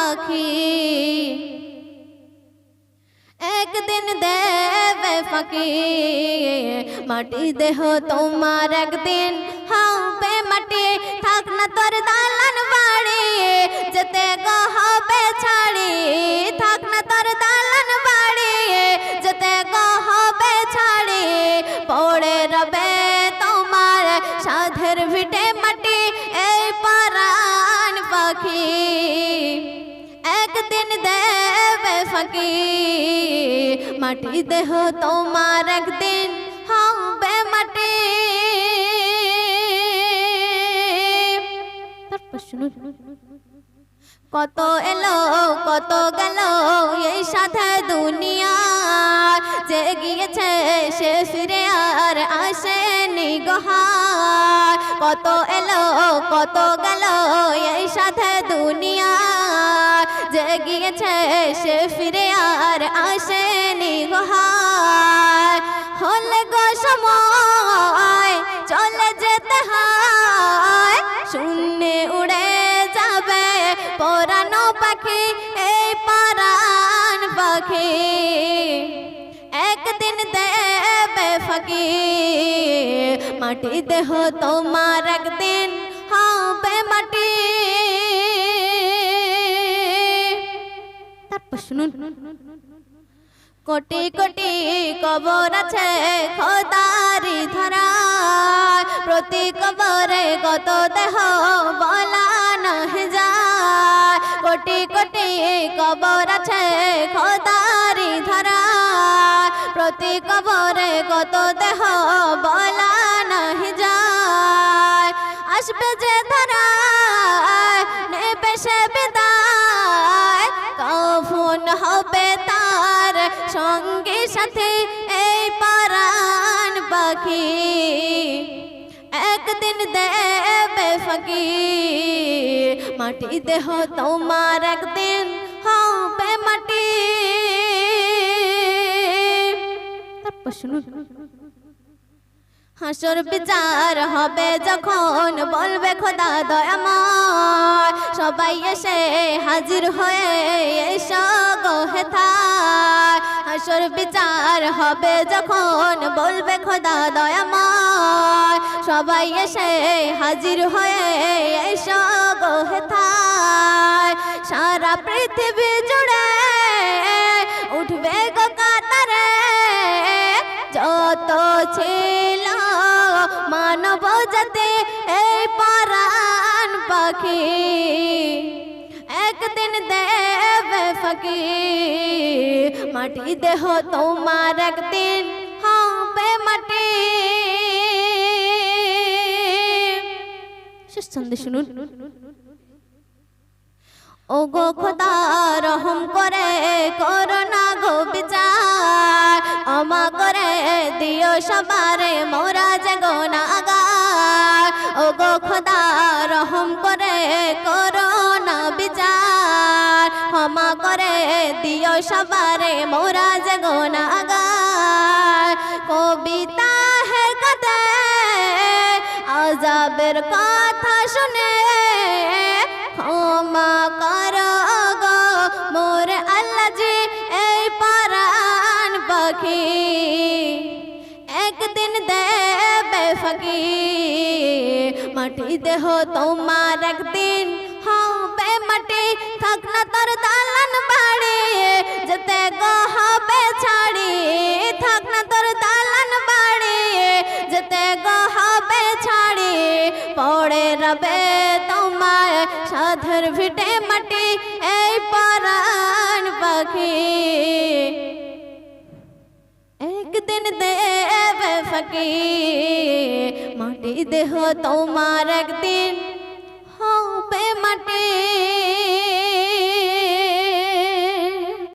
পাখি একদিন দেবে ফাঁকি মাটি দেহ তোমার একদিন হবে মাটি থাক না তোর দালান বাড়ি যেতে গো হবে ছাড়ি থাক না তোর দালান বাড়ি যেতে গো হবে ছাড়ি পড়ে রবে তোমার সাধের ভিটে মাটি এই পরাণ পাখি একদিন দেবে ফাঁকি মাটি দেহ তোমার একদিন হবে মাটি কত এলো কত গেল এই সাথে দুনিয়া যে গিয়েছে সে ফিরে আর আসেনি গোহার কত এলো কত গেল এই সাথে দুনিয়া যে গিয়েছে সে ফিরে আর আসেনি গোহার হলে গো সময় চলে যেতে হয় শূন্যে উড়ে যাবে পরানো পাখি এই পরাণ পাখি একদিন দেবে ফাঁকি মাটি দেহ তোমার একদিন হবে মাটি তারপর শুনুন কোটি কোটি কবর আছে খোদারি ধরা প্রতি কবরে কত দেহ বলা নহে যায় কোটি কোটি কবর আছে খোদারি ধরা প্রতি কবরে কত দেহ বলা নহে যায় আসবে যে ধরা নেবে সে বিদায় কখন হবে তার সঙ্গে সাথে এই পরাণ পাখি একদিন দেবে ফাঁকি মাটি দেহ তোমার একদিন হবে মাটি তারপর শুনুন হাসর বিচার হবে যখন বলবে খোদা দয়াময় সবাই এসে হাজির হয়ে এসো গো হেথায় হাসর বিচার হবে যখন বলবে খোদা দয়াময় সবাই এসে হাজির হয়ে এসো গো হেথায় সারা পৃথিবী জুড়ে উঠবে গো কাতারে যত ছিল মানব জাতি এই পরাণ পাখি একদিন দেবে ফাঁকি মাটি দেহ তোমার একদিন হবে মাটি শেষ ছন্দে শুনুন ও গো খোদা রহম করে করোনা গো বিচার ক্ষমা করে দিও সবারে মোরা যে গুনাহগার ও গো খোদা রহম করে করোনা বিচার ক্ষমা করে দিও সবারে মোরা যে গুনাহগার কবিতা হে কাঁদে আযাবের কথা শুনে ক্ষমা করো গো মোর আল্লাহ জি এই পরাণ পাখি একদিন দেবে ফাঁকি মাটি দেহ তোমার একদিন হবে মাটি থাক না তোর দালান বাড়ি যেতে গো হবে ছাড়ি থাক না তোর দালান বাড়ি যেতে গো হবে ছাড়ি পড়ে রবে তোমার সাধের ভিটে মাটি এই পরাণ পাখি একদিন দেবে ফাঁকি মাটি দেহ তোমার একদিন হবে মাটি।